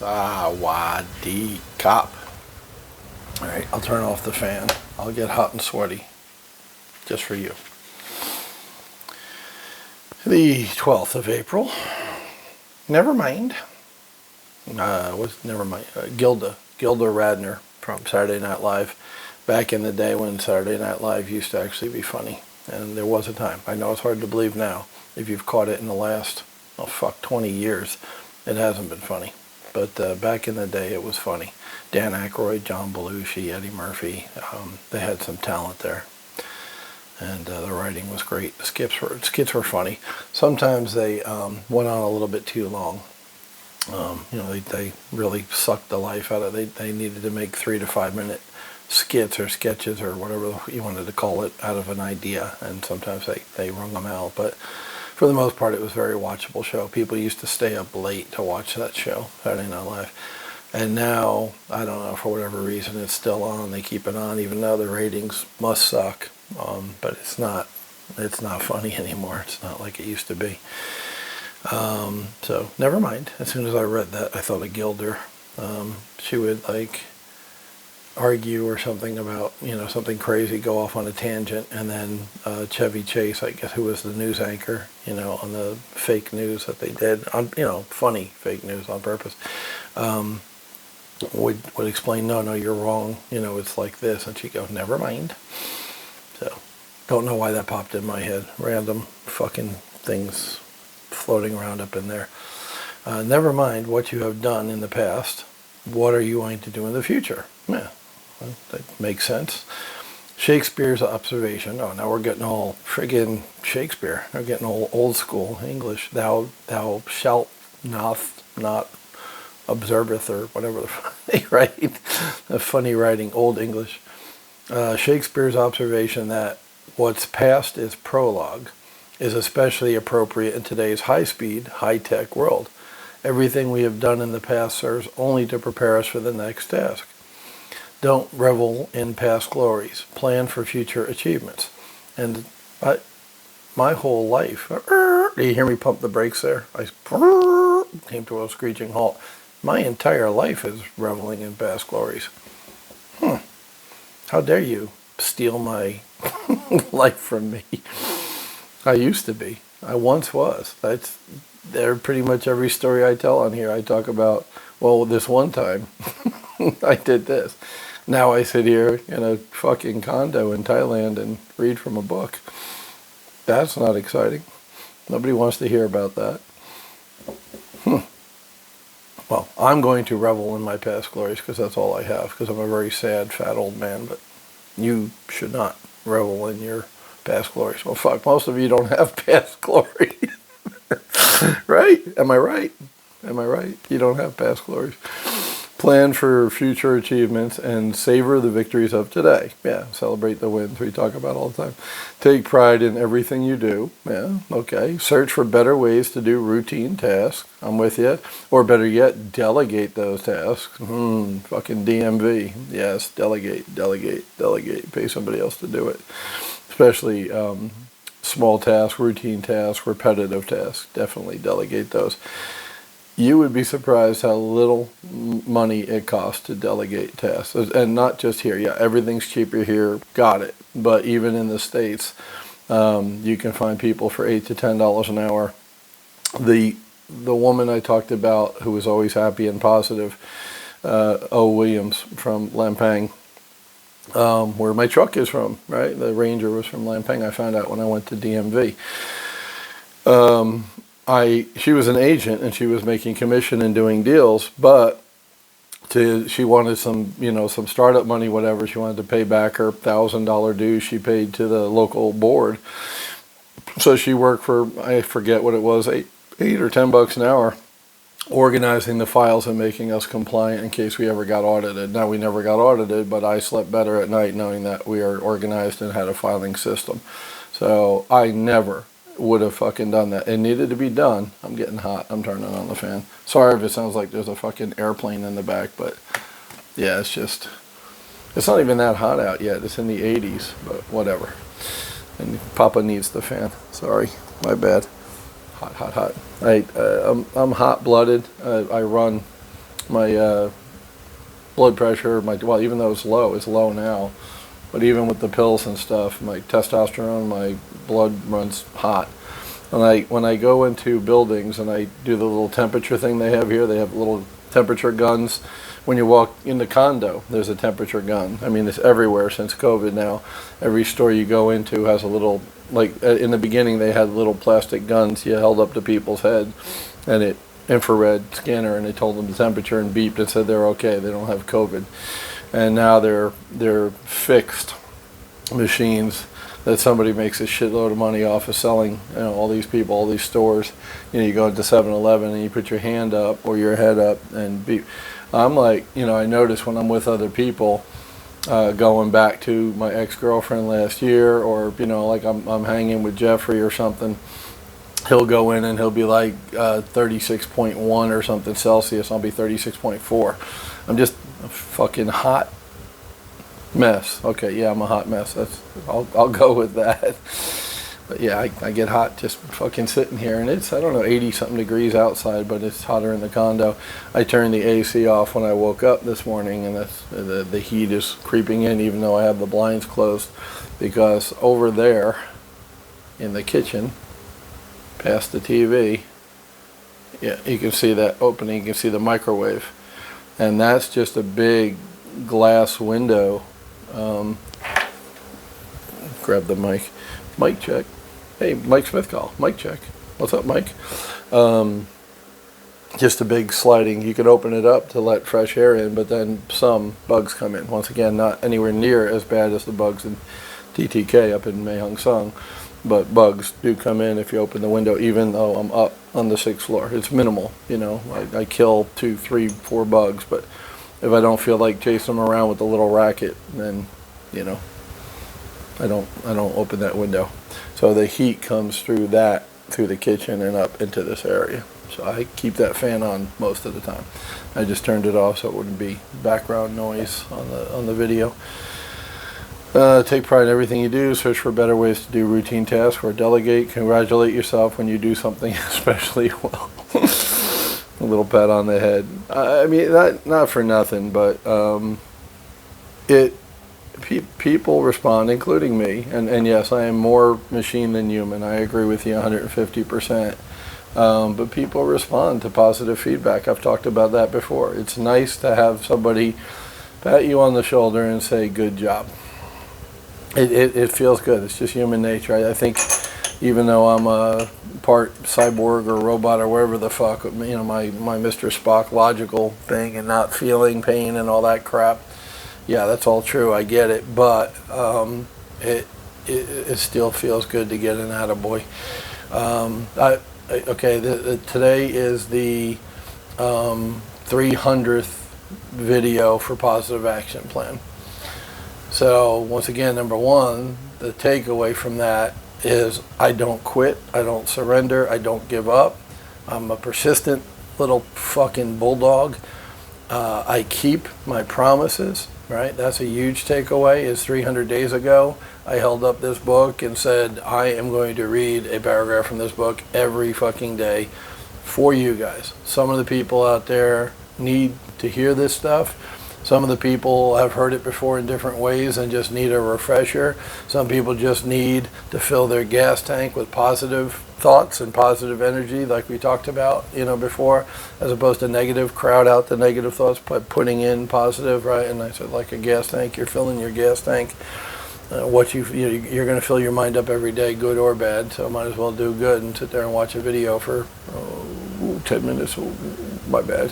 Sawadee cop. All right, I'll turn off the fan. I'll get hot and sweaty just for you. The 12th of April. Never mind. Gilda Radner from Saturday Night Live. Back in the day when Saturday Night Live used to actually be funny. And there was a time. I know it's hard to believe now. If you've caught it in the last, 20 years, it hasn't been funny. But back in the day, it was funny. Dan Aykroyd, John Belushi, Eddie Murphy, they had some talent there. And the writing was great. The skits were funny. Sometimes they went on a little bit too long. They really sucked the life out of it. They needed to make 3 to 5 minute skits or sketches or whatever you wanted to call it out of an idea. And sometimes they wrung them out. But for the most part, it was a very watchable show. People used to stay up late to watch that show, Saturday Night Live. And now, I don't know, for whatever reason, it's still on. They keep it on, even though the ratings must suck. But it's not funny anymore. It's not like it used to be. So never mind. As soon as I read that, I thought of Gilder. She would argue or something about, something crazy, go off on a tangent, and then Chevy Chase, I guess, who was the news anchor, on the fake news that they did, on funny fake news on purpose, would explain, no, you're wrong, it's like this, and she'd go, never mind. So, don't know why that popped in my head. Random fucking things floating around up in there. Never mind what you have done in the past. What are you going to do in the future? Yeah, well, that makes sense. Shakespeare's observation. Oh, now we're getting all friggin' Shakespeare. We're getting all old school English. Thou shalt not observeth, or whatever they write. The funny writing, old English. Shakespeare's observation that what's past is prologue is especially appropriate in today's high-speed, high-tech world. Everything we have done in the past serves only to prepare us for the next task. Don't revel in past glories. Plan for future achievements. And my whole life, do you hear me pump the brakes there? I came to a screeching halt. My entire life is reveling in past glories. How dare you steal my life from me? I used to be. I once was. They're pretty much every story I tell on here. I talk about, this one time I did this. Now I sit here in a fucking condo in Thailand and read from a book. That's not exciting. Nobody wants to hear about that. Well, I'm going to revel in my past glories because that's all I have, because I'm a very sad, fat old man, but you should not revel in your past glories. Well, fuck, most of you don't have past glories. Right? Am I right? You don't have past glories. Plan for future achievements and savor the victories of today. Yeah, celebrate the wins we talk about all the time. Take pride in everything you do. Yeah, okay. Search for better ways to do routine tasks. I'm with you. Or better yet, delegate those tasks. Fucking DMV. Yes, delegate. Pay somebody else to do it. Especially small tasks, routine tasks, repetitive tasks. Definitely delegate those. You would be surprised how little money it costs to delegate tasks. And not just here. Yeah, everything's cheaper here. Got it. But even in the States, you can find people for $8 to $10 an hour. The woman I talked about who was always happy and positive, O. Williams from Lampang, where my truck is from, right? The Ranger was from Lampang. I found out when I went to DMV. She was an agent and she was making commission and doing deals, but she wanted some startup money, whatever. She wanted to pay back her $1,000 dues she paid to the local board. So she worked for, I forget what it was, $8 or $10 an hour, organizing the files and making us compliant in case we ever got audited. Now, we never got audited, but I slept better at night knowing that we are organized and had a filing system. So I never would have fucking done that. It needed to be done. I'm getting hot. I'm turning on the fan. Sorry if it sounds like there's a fucking airplane in the back, but yeah, it's not even that hot out yet. It's in the 80s, but whatever. And Papa needs the fan. Sorry, my bad. Hot. I'm hot-blooded. I run my blood pressure, well, even though it's low now, but even with the pills and stuff, my testosterone, my blood runs hot. When I go into buildings and I do the little temperature thing they have here, they have little temperature guns. When you walk in the condo, there's a temperature gun. I mean, it's everywhere since COVID now. Every store you go into has a little, like in the beginning they had little plastic guns you held up to people's head, and it infrared scanner, and it told them the temperature and beeped and said they're okay, they don't have COVID. And now they're fixed machines that somebody makes a shitload of money off of selling. All these people, all these stores. You go into 7-Eleven and you put your hand up or your head up and beep. I'm like, I notice when I'm with other people, going back to my ex-girlfriend last year, or like I'm hanging with Jeffrey or something. He'll go in and he'll be like 36.1 or something Celsius. I'll be 36.4. I'm just a fucking hot mess. Okay, yeah, I'm a hot mess. I'll go with that. But yeah, I get hot just fucking sitting here, and it's, I don't know, 80 something degrees outside, but it's hotter in the condo. I turned the AC off when I woke up this morning, and the heat is creeping in even though I have the blinds closed, because over there in the kitchen, past the TV, yeah, you can see that opening, you can see the microwave, and that's just a big glass window. Grab the mic check. Hey, Mike Smith call. Mic check. What's up, Mike? Just a big sliding, you could open it up to let fresh air in, but then some bugs come in. Once again, not anywhere near as bad as the bugs in TTK up in Mahung Song, but bugs do come in if you open the window, even though I'm up on the 6th floor. It's minimal, I kill 2, 3, 4 bugs, but if I don't feel like chasing them around with a little racket, then, I don't open that window. So the heat comes through the kitchen and up into this area. So I keep that fan on most of the time. I just turned it off so it wouldn't be background noise on the video. Take pride in everything you do. Search for better ways to do routine tasks or delegate. Congratulate yourself when you do something especially well. A little pat on the head. I mean, not for nothing, but people respond, including me. And yes, I am more machine than human. I agree with you 150%. But people respond to positive feedback. I've talked about that before. It's nice to have somebody pat you on the shoulder and say, good job. It feels good. It's just human nature. I think even though I'm a part cyborg or robot or whatever the fuck, my Mr. Spock logical thing and not feeling pain and all that crap, yeah, that's all true. I get it. But it still feels good to get an attaboy. Today is the 300th video for Positive Action Plan. So once again, number one, the takeaway from that is I don't quit, I don't surrender, I don't give up. I'm a persistent little fucking bulldog. I keep my promises, right? That's a huge takeaway. Is 300 days ago, I held up this book and said, I am going to read a paragraph from this book every fucking day for you guys. Some of the people out there need to hear this stuff. Some of the people have heard it before in different ways and just need a refresher. Some people just need to fill their gas tank with positive thoughts and positive energy, like we talked about, before, as opposed to negative. Crowd out the negative thoughts by putting in positive, right? And I said, like a gas tank, you're filling your gas tank. You're going to fill your mind up every day, good or bad. So might as well do good and sit there and watch a video for 10 minutes. Oh, my bad.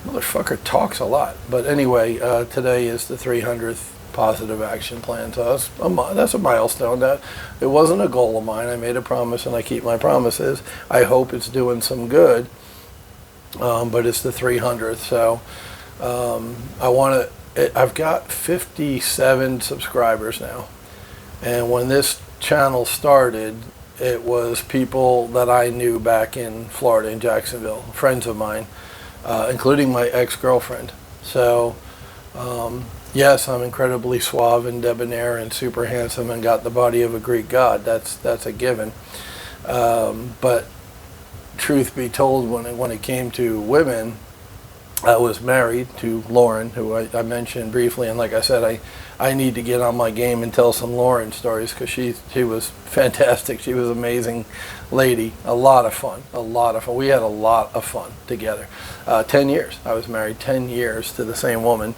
Motherfucker talks a lot. But anyway, today is the 300th Positive Action Plan. So that's a milestone. That it wasn't a goal of mine. I made a promise and I keep my promises. I hope it's doing some good. But it's the 300th. So I've got 57 subscribers now. And when this channel started, it was people that I knew back in Florida, in Jacksonville, friends of mine. Including my ex-girlfriend. So, yes, I'm incredibly suave and debonair and super handsome and got the body of a Greek god. That's a given. But truth be told, when it came to women, I was married to Lauren, who I mentioned briefly, and like I said, I need to get on my game and tell some Lauren stories because she was fantastic. She was an amazing lady, a lot of fun, a lot of fun. We had a lot of fun together. 10 years. I was married 10 years to the same woman.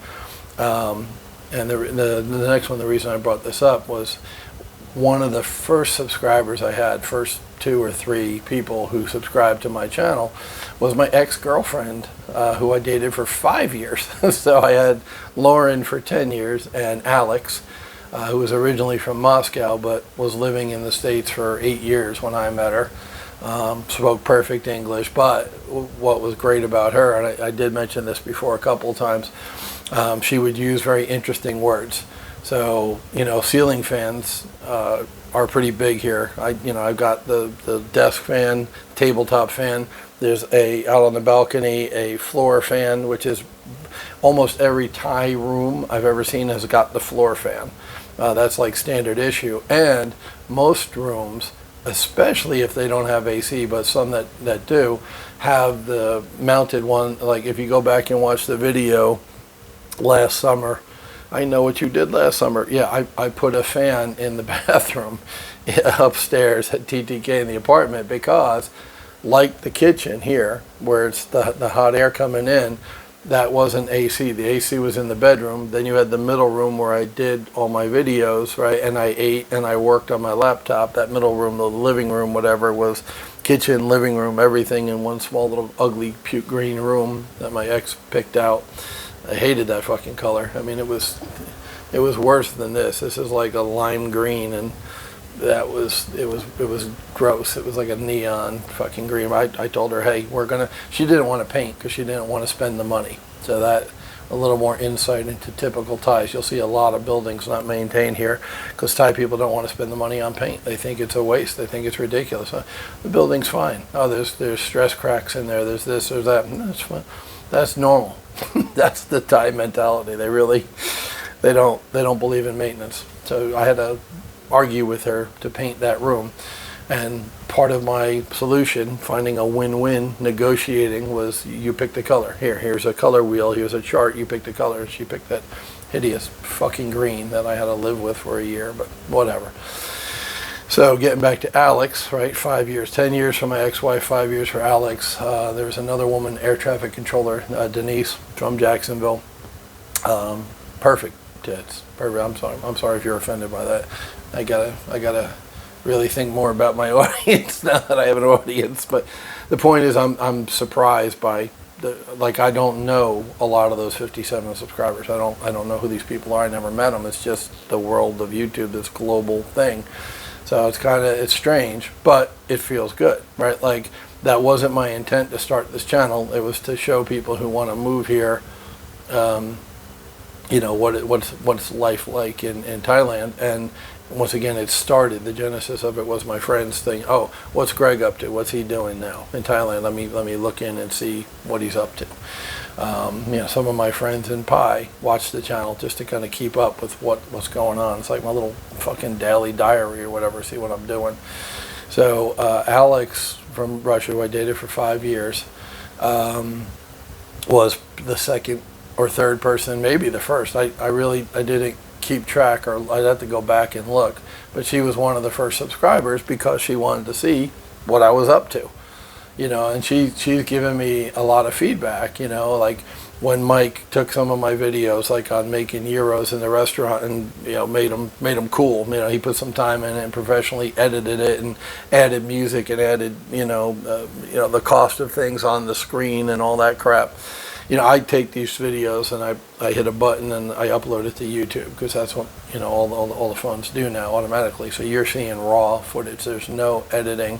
And the next one, the reason I brought this up was one of the first subscribers I had, first 2 or 3 people who subscribed to my channel, was my ex-girlfriend, who I dated for 5 years. So I had Lauren for 10 years and Alex, who was originally from Moscow but was living in the States for 8 years when I met her. Spoke perfect English, but what was great about her, and I did mention this before a couple of times, she would use very interesting words. So, ceiling fans are pretty big here. I've got the desk fan, tabletop fan. There's out on the balcony, a floor fan, which is almost every Thai room I've ever seen has got the floor fan. That's like standard issue. And most rooms, especially if they don't have AC, but some that do, have the mounted one. Like if you go back and watch the video last summer, I know what you did last summer. Yeah, I put a fan in the bathroom upstairs at TTK in the apartment because, like the kitchen here, where it's the hot air coming in, that wasn't AC. The AC was in the bedroom. Then you had the middle room where I did all my videos, right? And I ate and I worked on my laptop. That middle room, the living room, whatever, was kitchen, living room, everything in one small little ugly puke green room that my ex picked out. I hated that fucking color. I mean, it was worse than this. This is like a lime green, and it was gross. It was like a neon fucking green. I told her, hey, she didn't want to paint because she didn't want to spend the money. So that, a little more insight into typical Thais. You'll see a lot of buildings not maintained here because Thai people don't want to spend the money on paint. They think it's a waste. They think it's ridiculous. The building's fine. Oh, there's stress cracks in there. There's this, there's that. That's fine. That's normal. That's the Thai mentality. They don't believe in maintenance. So I had to argue with her to paint that room, and part of my solution, finding a win-win, negotiating, was you pick the color. Here's a color wheel. Here's a chart. You pick the color. She picked that hideous fucking green that I had to live with for a year, but whatever. So getting back to Alex, right, 5 years, 10 years for my ex-wife, 5 years for Alex. There was another woman, air traffic controller, Denise from Jacksonville. Perfect tits. Perfect. I'm sorry if you're offended by that. I gotta really think more about my audience now that I have an audience. But the point is, I'm surprised by I don't know a lot of those 57 subscribers. I don't know who these people are. I never met them. It's just the world of YouTube, this global thing. So it's strange, but it feels good, right? Like, that wasn't my intent to start this channel. It was to show people who want to move here, what's life like in Thailand. And once again, it started, the genesis of it was my friends thing. Oh, what's Greg up to? What's he doing now in Thailand? Let me look in and see what he's up to. Some of my friends in Pi watch the channel just to kind of keep up with what's going on. It's like my little fucking daily diary or whatever, see what I'm doing. So Alex from Russia, who I dated for 5 years, was the second or third person, maybe the first. I didn't keep track, or I'd have to go back and look, but she was one of the first subscribers because she wanted to see what I was up to. And she's given me a lot of feedback, like when Mike took some of my videos, like on making gyros in the restaurant, and made them cool. He put some time in it and professionally edited it and added music and added the cost of things on the screen and all that crap. I take these videos and I hit a button and I upload it to YouTube, because that's what all the phones do now automatically. So you're seeing raw footage. There's no editing.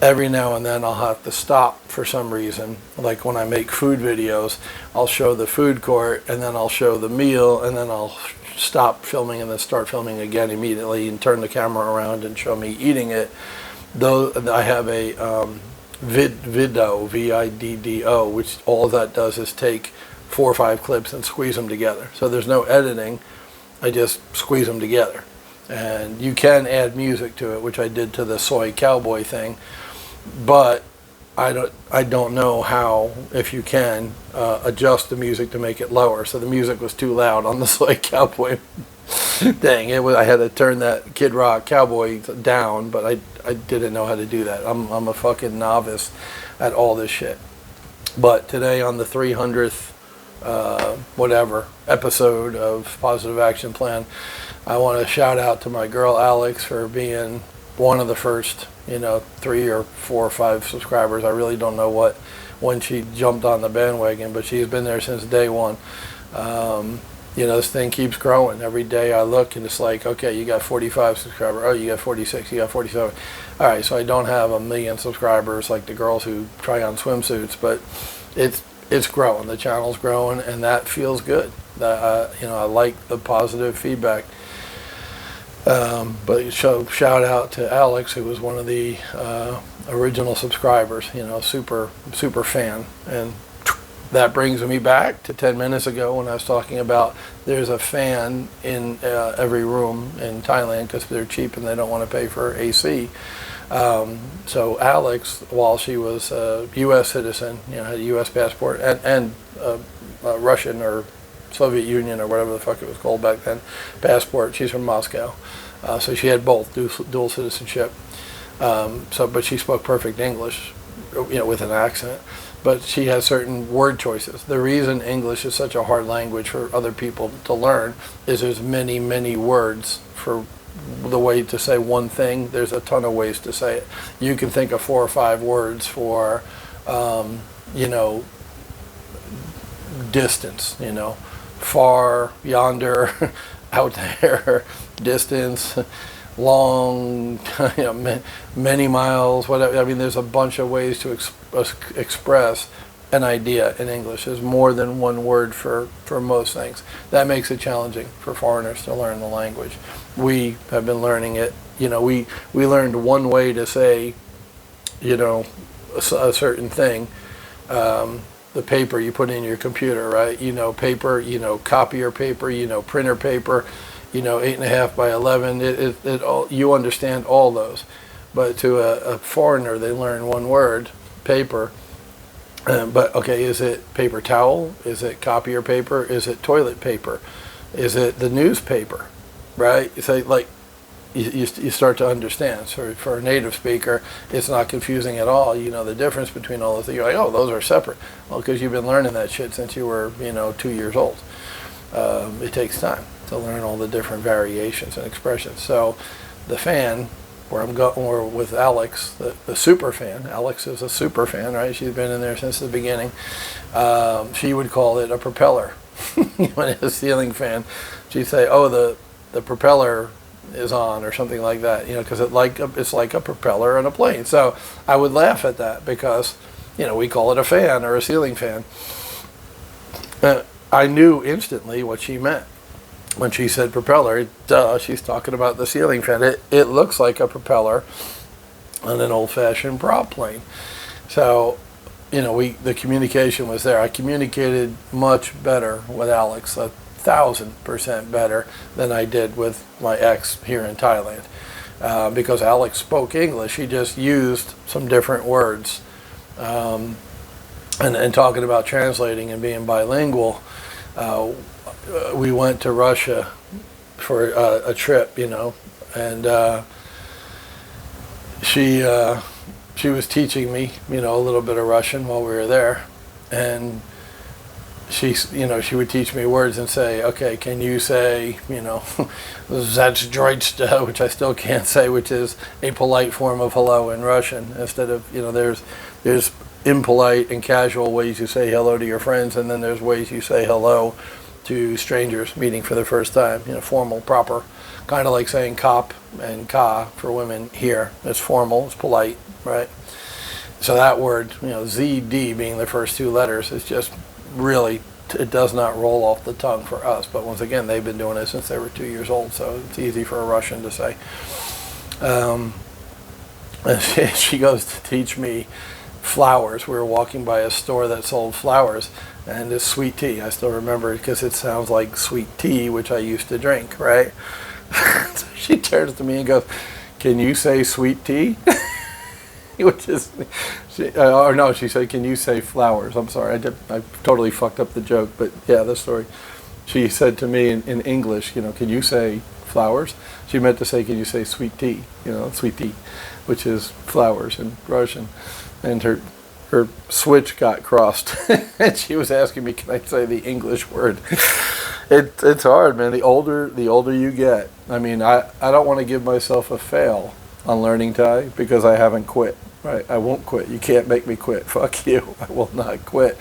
Every now and then I'll have to stop for some reason. Like when I make food videos, I'll show the food court and then I'll show the meal, and then I'll stop filming and then start filming again immediately and turn the camera around and show me eating it. Though I have a Viddo, V-I-D-D-O, which all that does is take 4 or 5 clips and squeeze them together. So there's no editing. I just squeeze them together. And you can add music to it, which I did to the soy cowboy thing. But I don't know how, if you can, adjust the music to make it lower. So the music was too loud on the Soy Cowboy thing. I had to turn that Kid Rock Cowboy down, but I didn't know how to do that. I'm a fucking novice at all this shit. But today on the 300th whatever episode of Positive Action Plan, I want to shout out to my girl Alex for being one of the first, 3 or 4 or 5 subscribers. I really don't know when she jumped on the bandwagon, but she's been there since day one. This thing keeps growing. Every day I look and it's like, okay, you got 45 subscribers. Oh, you got 46, you got 47. All right, so I don't have 1 million subscribers like the girls who try on swimsuits, but it's growing. The channel's growing, and that feels good. I like the positive feedback. But shout out to Alex, who was one of the original subscribers, super fan. And that brings me back to 10 minutes ago when I was talking about there's a fan in every room in Thailand because they're cheap and they don't want to pay for AC. So Alex, while she was a U.S. citizen, had a U.S. passport and Russian or Soviet Union or whatever the fuck it was called back then, passport. She's from Moscow. So she had both, dual citizenship. But she spoke perfect English, with an accent. But she has certain word choices. The reason English is such a hard language for other people to learn is there's many, many words for the way to say one thing. There's a ton of ways to say it. You can think of 4 or 5 words for, distance, far, yonder, out there, distance, long, many miles, whatever. I mean, there's a bunch of ways to express an idea in English. There's more than one word for most things. That makes it challenging for foreigners to learn the language. We have been learning it. We learned one way to say, a certain thing. The paper you put in your computer, right? Paper, copier paper, printer paper, 8.5 by 11. It all, you understand all those. But to a foreigner, they learn one word, paper. But okay, is it paper towel? Is it copier paper? Is it toilet paper? Is it the newspaper? Right? It's like you start to understand. So for a native speaker, it's not confusing at all. The difference between all those things. You're like, oh, those are separate. Well, because you've been learning that shit since you were 2 years old. It takes time to learn all the different variations and expressions. So the fan, where I'm going with Alex, the super fan. Alex is a super fan, right? She's been in there since the beginning. She would call it a propeller. When it's a ceiling fan, she'd say, oh, the propeller is on, or something like that, because it's like a propeller in a plane. So I would laugh at that because, we call it a fan or a ceiling fan. I knew instantly what she meant. When she said propeller, duh, she's talking about the ceiling fan. It looks like a propeller on an old-fashioned prop plane. So, the communication was there. I communicated much better with Alex, 1,000% better than I did with my ex here in Thailand. Because Alex spoke English, he just used some different words. And talking about translating and being bilingual, we went to Russia for a trip, and she was teaching me, a little bit of Russian while we were there, and she would teach me words and say, okay, can you say, Zdravstvuyte, which I still can't say, which is a polite form of hello in Russian, instead of, there's impolite and casual ways you say hello to your friends, and then there's ways you say hello to strangers meeting for the first time, formal, proper, kind of like saying cop and ka for women here. It's formal, it's polite, right? So that word, ZD being the first 2 letters, is just really, it does not roll off the tongue for us. But once again, they've been doing it since they were 2 years old, so it's easy for a Russian to say. And she goes to teach me flowers. We were walking by a store that sold flowers, and this sweet tea, I still remember it because it sounds like sweet tea, which I used to drink, right? So she turns to me and goes, can you say sweet tea? which is, or no, she said, can you say flowers? I'm sorry, I totally fucked up the joke, but yeah, the story. She said to me in English, can you say flowers? She meant to say, can you say sweet tea? Sweet tea, which is flowers in Russian. And her switch got crossed, and she was asking me, can I say the English word? It's hard, man. The older you get. I mean, I don't want to give myself a fail on learning Thai because I haven't quit. Right? I won't quit. You can't make me quit. Fuck you. I will not quit.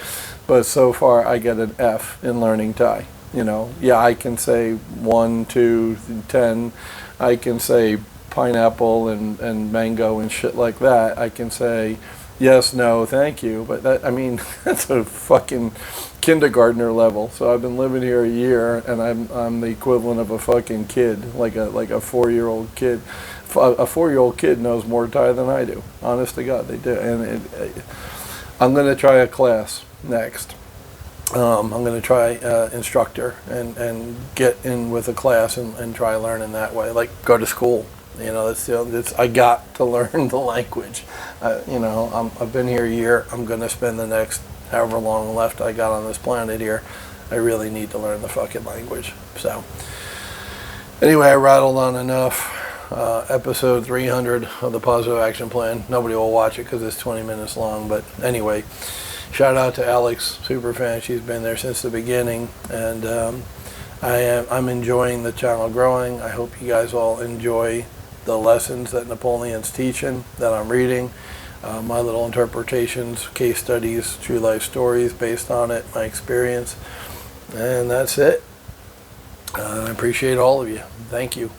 But so far, I get an F in learning Thai. Yeah, I can say 1, 2, 10. I can say pineapple and mango and shit like that. I can say yes, no, thank you. But that's a fucking kindergartner level. So I've been living here a year, and I'm the equivalent of a fucking kid, like a 4-year-old kid. A 4-year-old kid knows more Thai than I do. Honest to God, they do. And I'm going to try a class next. I'm going to try instructor and get in with a class and try learning that way. Like go to school. I got to learn the language. I've been here a year. I'm going to spend the next however long left I got on this planet here. I really need to learn the fucking language. So anyway, I rattled on enough. Episode 300 of the Positive Action Plan. Nobody will watch it because it's 20 minutes long. But anyway, shout out to Alex, superfan. She's been there since the beginning, and I'm enjoying the channel growing. I hope you guys all enjoy the lessons that Napoleon's teaching, that I'm reading, my little interpretations, case studies, true life stories based on it, my experience, and that's it. I appreciate all of you. Thank you.